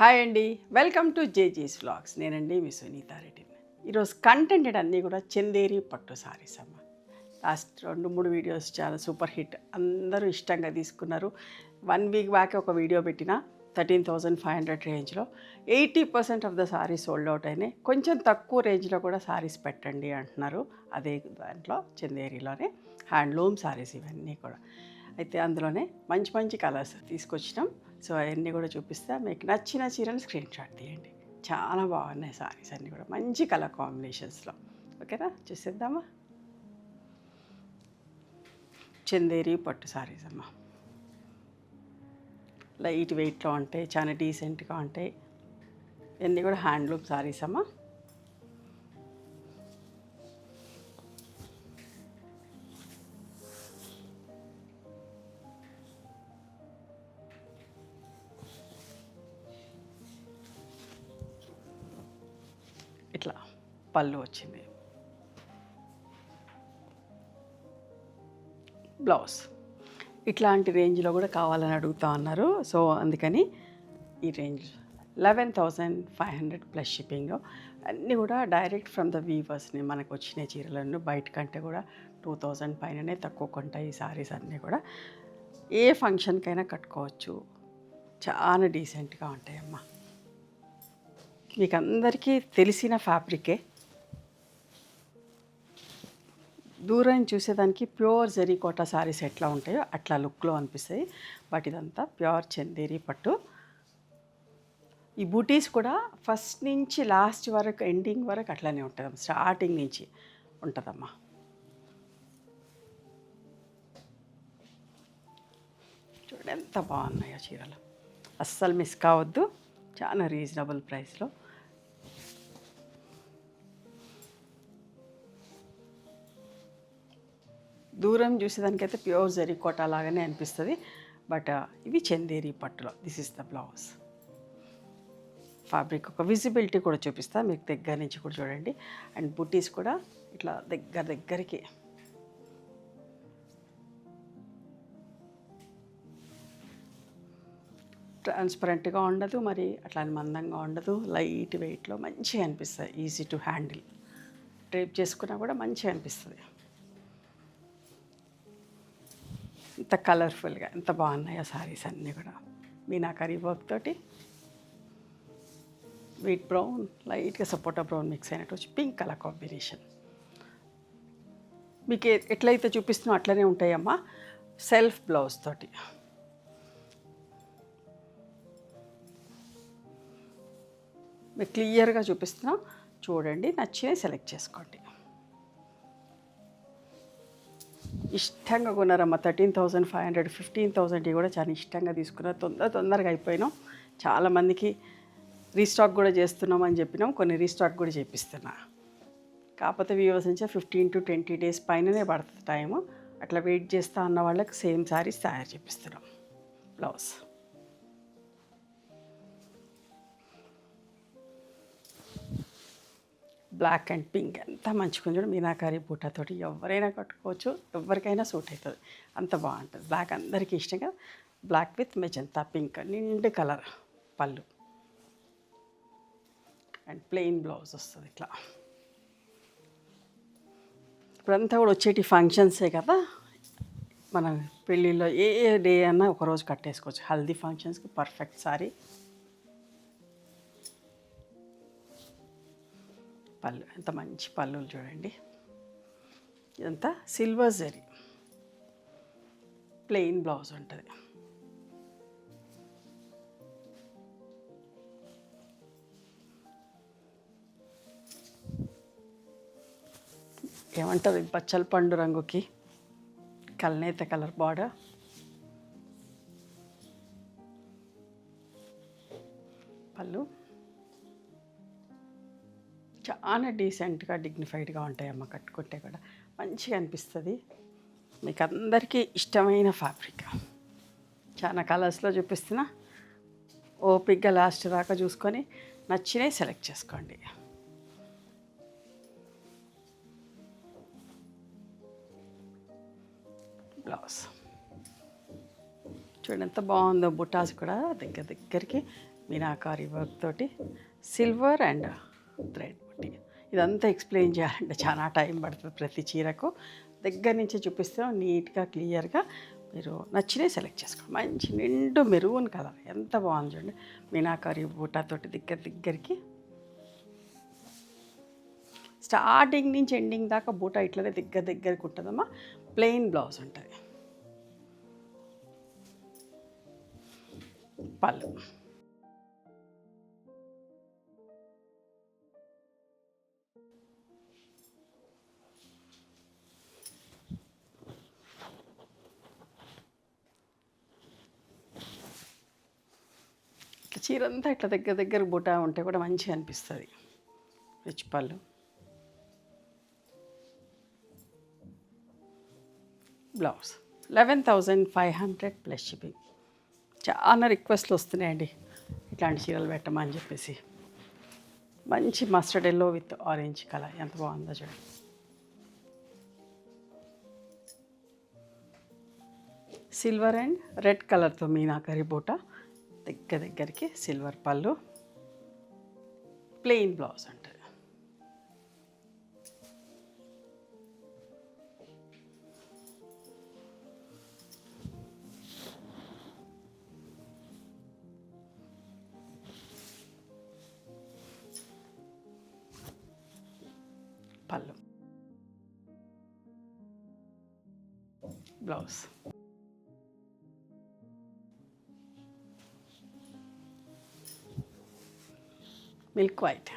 Hi అండి, welcome to జేజీస్ vlogs. నేనండి మీ సునీత రెడ్డి. ఈరోజు కంటెంట్ అన్నీ కూడా చందేరి పట్టు సారీస్ అమ్మ. లాస్ట్ 2-3 వీడియోస్ చాలా సూపర్ హిట్, అందరూ ఇష్టంగా తీసుకున్నారు. 1 వీక్ బ్యాక్ ఒక వీడియో పెట్టిన 13,500 రేంజ్లో 80% of the saris sold out అయినాయి. కొంచెం తక్కువ రేంజ్లో కూడా సారీస్ పెట్టండి అంటున్నారు. అదే దాంట్లో చందేరిలోనే హ్యాండ్లూమ్ సారీస్ ఇవన్నీ కూడా. అయితే అందులోనే మంచి మంచి కలర్స్ తీసుకొచ్చినాం. సో అవన్నీ కూడా చూపిస్తా. మీకు నచ్చిన చీరలు స్క్రీన్ షాట్ తీయండి. చాలా బాగున్నాయి సారీస్ అన్నీ కూడా మంచి కలర్ కాంబినేషన్స్లో. ఓకేనా, చూసేద్దామా. చందేరి పట్టు సారీస్ అమ్మ, లైట్ వెయిట్లో ఉంటాయి, చాలా డీసెంట్గా ఉంటాయి. ఇవన్నీ కూడా హ్యాండ్లూమ్ సారీస్ అమ్మ. ఇట్లా పళ్ళు వచ్చింది, బ్లౌజ్ ఇట్లాంటి రేంజ్లో కూడా కావాలని అడుగుతా ఉన్నారు. సో అందుకని ఈ రేంజ్ 11,500 ప్లస్ షిప్పింగ్. అన్నీ కూడా డైరెక్ట్ ఫ్రమ్ ద వీవర్స్ని మనకు వచ్చిన చీరలను బయట కంటే కూడా 2,000 పైననే తక్కువ కొంటాయి ఈ సారీస్ అన్నీ కూడా. ఏ ఫంక్షన్కైనా కట్టుకోవచ్చు, చాలా డీసెంట్గా ఉంటాయమ్మా. మీకు అందరికీ తెలిసిన ఫ్యాబ్రికే, దూరం చూసేదానికి ప్యూర్ జరీ కోటా సారీస్ ఎట్లా ఉంటాయో అట్లా లుక్లో అనిపిస్తాయి. బట్ ఇదంతా ప్యూర్ చందేరి పట్టు. ఈ బూటీస్ కూడా ఫస్ట్ నుంచి లాస్ట్ వరకు ఎండింగ్ వరకు అట్లానే ఉంటుంది, స్టార్టింగ్ నుంచి ఉంటుందమ్మా. చూడండి ఎంత బాగున్నాయో చీరలు, అస్సలు మిస్ కావద్దు. చాలా రీజనబుల్ ప్రైస్లో. దూరం చూసేదానికైతే ప్యూర్ జరీ కోటా లాగానే అనిపిస్తుంది. బట్ ఇవి చందేరి పట్టులో. This is the blouse. Fabric ఒక విజిబిలిటీ కూడా చూపిస్తా మీకు దగ్గర నుంచి కూడా చూడండి. అండ్ బుటీస్ కూడా ఇట్లా దగ్గరికి ట్రాన్స్పరెంట్గా ఉండదు, మరి అట్లా మందంగా ఉండదు. లైట్ వెయిట్లో మంచిగా అనిపిస్తుంది, ఈజీ టు హ్యాండిల్. డ్రేప్ చేసుకున్నా కూడా మంచిగా అనిపిస్తుంది. ఇంత కలర్ఫుల్గా ఎంత బాగున్నాయో సారీస్ అన్నీ కూడా. మీనాకరీ వర్క్ తోటి వీట్ బ్రౌన్, లైట్గా సపోటా బ్రౌన్ మిక్స్ అయినట్టు వచ్చి పింక్ కలర్ కాంబినేషన్. మీకు ఎట్లయితే చూపిస్తున్నా అట్లనే ఉంటాయమ్మా. సెల్ఫ్ బ్లౌజ్ తోటి మీకు క్లియర్గా చూపిస్తున్నా, చూడండి, నచ్చినవి సెలెక్ట్ చేసుకోండి. ఇష్టంగా కొన్నారమ్మ. 13,500, 15,000 కూడా చాలా ఇష్టంగా తీసుకున్నారు. తొందరగా అయిపోయినాం. చాలామందికి రీస్టాక్ కూడా చేస్తున్నాం అని చెప్పినాం, కొన్ని రీస్టాక్ కూడా చేపిస్తున్నా. కాకపోతే వ్యూవర్స్ నుంచి 15 to 20 డేస్ పైననే పడుతుంది టైము. అట్లా వెయిట్ చేస్తా అన్న వాళ్ళకి సేమ్ సారీస్ తయారు చేపిస్తున్నాం. బ్లౌజ్ బ్లాక్ అండ్ పింక్ ఎంత మంచిగా చూడండి. మీనాకారి బూటాతోటి ఎవరైనా కట్టుకోవచ్చు, ఎవరికైనా సూట్ అవుతుంది, అంత బాగుంటుంది. బ్లాక్ అందరికీ ఇష్టంగా. బ్లాక్ విత్ మెజంతా పింక్, నిండు కలర్ పళ్ళు అండ్ ప్లెయిన్ బ్లౌజ్ వస్తుంది ఇట్లా. ఇప్పుడంతా కూడా వచ్చేటి ఫంక్షన్సే కదా, మన పెళ్ళిళ్ళలో ఏ డే అన్నా ఒకరోజు కట్టేసుకోవచ్చు. హల్దీ ఫంక్షన్స్కి పర్ఫెక్ట్ సారీ. పళ్ళు ఎంత మంచి పళ్ళులు చూడండి. ఇదంతా సిల్వర్ జరీ, ప్లెయిన్ బ్లౌజ్ ఉంటుంది. ఏమంటారు, పచ్చల పండు రంగుకి కల్నేత కలర్ బార్డర్. పళ్ళు చాలా డీసెంట్గా డిగ్నిఫైడ్గా ఉంటాయమ్మ. కట్టుకుంటే కూడా మంచిగా అనిపిస్తుంది. మీకు అందరికీ ఇష్టమైన ఫ్యాబ్రిక్. చాలా కలర్స్లో చూపిస్తున్నా. ఓపిక్గా లాస్ట్ దాకా చూసుకొని నచ్చినవి సెలెక్ట్ చేసుకోండి. బ్లౌజ్ చూడండి ఎంత బాగుందో. బుటాస్ కూడా దగ్గరికి మీనాకారి వర్క్ తోటి సిల్వర్ అండ్ థ్రెడ్ బుట్టి. ఇదంతా ఎక్స్ప్లెయిన్ చేయాలంటే చాలా టైం పడుతుంది. ప్రతి చీరకు దగ్గర నుంచి చూపిస్తాం నీట్గా క్లియర్గా. మీరు నచ్చినవి సెలెక్ట్ చేసుకోండి. మంచి నిండు మెరూన్ కలర్ ఎంత బాగుంది చూడండి. మీనాకారి బూటాతోటి దగ్గరికి స్టార్టింగ్ నుంచి ఎండింగ్ దాకా బూటా ఇట్లనే దగ్గరికి ఉంటుందమ్మా. ప్లెయిన్ బ్లౌజ్ ఉంటుంది. పళ్ళు ఇట్లా చీరంతా ఇట్లా దగ్గర బూటా ఉంటే కూడా మంచిగా అనిపిస్తుంది. రిచ్ పళ్ళు. Blouse 11,500 plus shipping. చాలా రిక్వెస్ట్లు వస్తున్నాయండి ఇట్లాంటి చీరలు పెట్టమని చెప్పేసి. మంచి mustard yellow with orange colour ఎంత బాగుందో చూడండి. సిల్వర్ అండ్ రెడ్ కలర్తో మీనాకరి బూట దగ్గరికి సిల్వర్ పళ్ళు, ప్లెయిన్ బ్లౌజ్ ఉంటుంది. పళ్ళు, blouse. Milk white.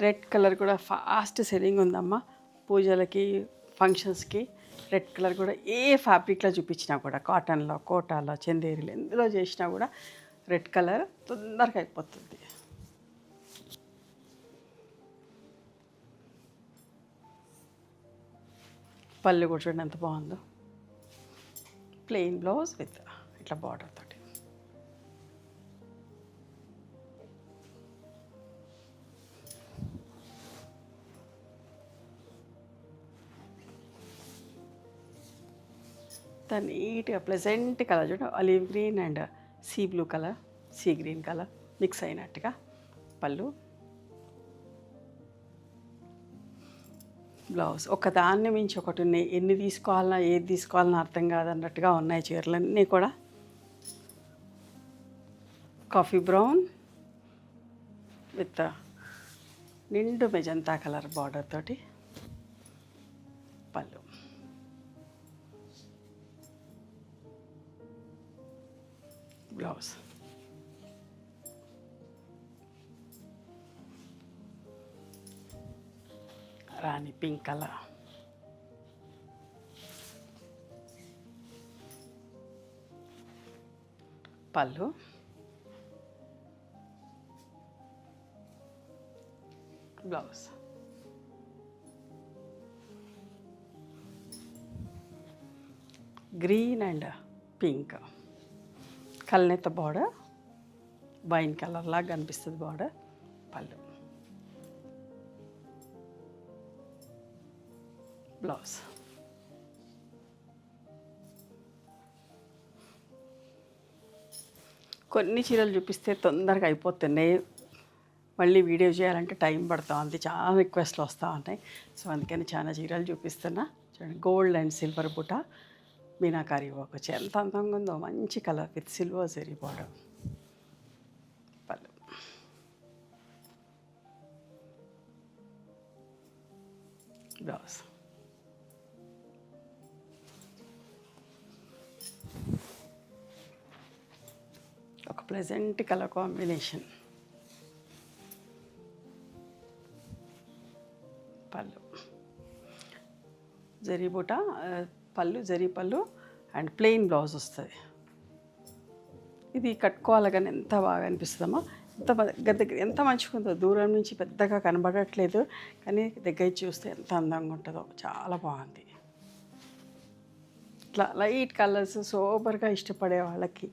Red colour కూడా ఫాస్ట్ సెల్లింగ్ ఉందమ్మా. పూజలకి ఫంక్షన్స్కి రెడ్ కలర్ కూడా ఏ ఫ్యాబ్రిక్లో చూపించినా కూడా, కాటన్లో, కోటాలో, చందేరిలో ఎందులో చేసినా కూడా రెడ్ కలర్ తొందరగా అయిపోతుంది. పళ్ళు కూడా చూడండి ఎంత బాగుందో. ప్లెయిన్ బ్లౌజ్ విత్ ఇట్లా బార్డర్ తోటి. నీట్గా ప్లెజెంట్ కలర్ చూడండి. Olive green and sea blue colour, sea green colour mix అయినట్టుగా. పళ్ళు, బ్లౌజ్. ఒకదాన్ని మించి ఒకటి ఉన్నాయి. ఎన్ని తీసుకోవాలన్నా ఏది తీసుకోవాలన్నా అర్థం కాదన్నట్టుగా ఉన్నాయి చీరలన్నీ కూడా. కాఫీ బ్రౌన్ విత్ నిండు మెజంతా కలర్ బార్డర్ తోటి. పళ్ళు, బ్లౌజ్. రాణి పింక్ కలర్. పళ్ళు, బ్లౌజ్. గ్రీన్ అండ్ పింక్ కల్నేత బార్డర్, వైన్ కలర్ లాగా కనిపిస్తుంది బార్డర్. పళ్ళు, బ్లౌజ్. కొన్ని చీరలు చూపిస్తే తొందరగా అయిపోతున్నాయి. మళ్ళీ వీడియో చేయాలంటే టైం పడుతూ ఉంది. చాలా రిక్వెస్ట్లు వస్తూ ఉంటాయి. సో అందుకని చాలా చీరలు చూపిస్తున్నా. చూడండి, గోల్డ్ అండ్ సిల్వర్ బుట్ట మీనాకారి వర్క్ వచ్చి ఎంత అందంగా ఉందో. మంచి colour with silver zari border. పళ్ళు, బ్లౌజ్. ఒక ప్లెజెంట్ కలర్ కాంబినేషన్. పళ్ళు, జరీ బూట, పళ్ళు జరీ పళ్ళు అండ్ ప్లెయిన్ బ్లౌజ్ వస్తుంది. ఇది కట్టుకోవాలి కానీ ఎంత బాగా అనిపిస్తుందమ్మా. దగ్గర ఎంత మంచిగా ఉందో. దూరం నుంచి పెద్దగా కనబడట్లేదు కానీ దగ్గర చూస్తే ఎంత అందంగా ఉంటుందో. చాలా బాగుంది. ఇట్లా లైట్ కలర్స్ సోబర్గా ఇష్టపడే వాళ్ళకి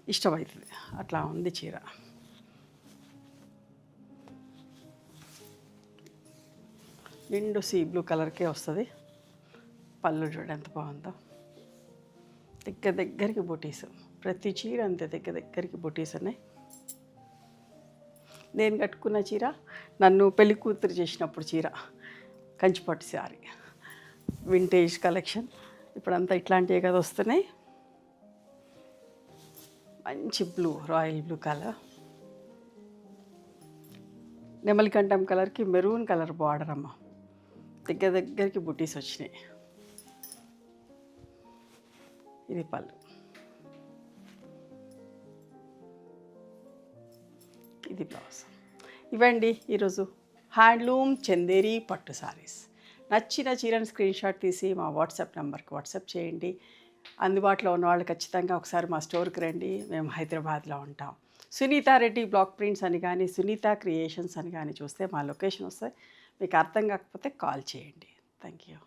ఇష్టమవుతుంది. అట్లా ఉంది చీర. నిండు సీ బ్లూ కలర్కే వస్తుంది. పళ్ళు చూడ ఎంత బాగుందో. దగ్గరికి బొటీస్, ప్రతి చీర అంతే దగ్గరికి బొటీస్ ఉన్నాయి. నేను కట్టుకున్న చీర నన్ను పెళ్లి కూతురు చేసినప్పుడు చీర, కంచిపట్టు శారీ, వింటేజ్ కలెక్షన్. ఇప్పుడంతా ఇట్లాంటివి కదా వస్తున్నాయి. మంచి బ్లూ, రాయల్ బ్లూ కలర్, నెమలికంఠం కలర్కి మెరూన్ కలర్ బార్డర్ అమ్మ. దగ్గరికి బుటీస్ వచ్చినాయి. ఇది పళ్ళు, ఇది బ్లౌజ్. ఇవండి ఈరోజు హ్యాండ్లూమ్ చందేరి పట్టు సారీస్. నచ్చిన చీరను స్క్రీన్ షాట్ తీసి మా వాట్సాప్ నెంబర్కి వాట్సాప్ చేయండి. అందుబాటులో ఉన్న వాళ్ళు ఖచ్చితంగా ఒకసారి మా స్టోర్కి రండి. మేము హైదరాబాద్లో ఉంటాం. సునీత రెడ్డి బ్లాక్ ప్రింట్స్ అని కానీ, సునీత క్రియేషన్స్ అని కానీ చూస్తే మా లొకేషన్ వస్తాయి. మీకు అర్థం కాకపోతే కాల్ చేయండి. Thank you.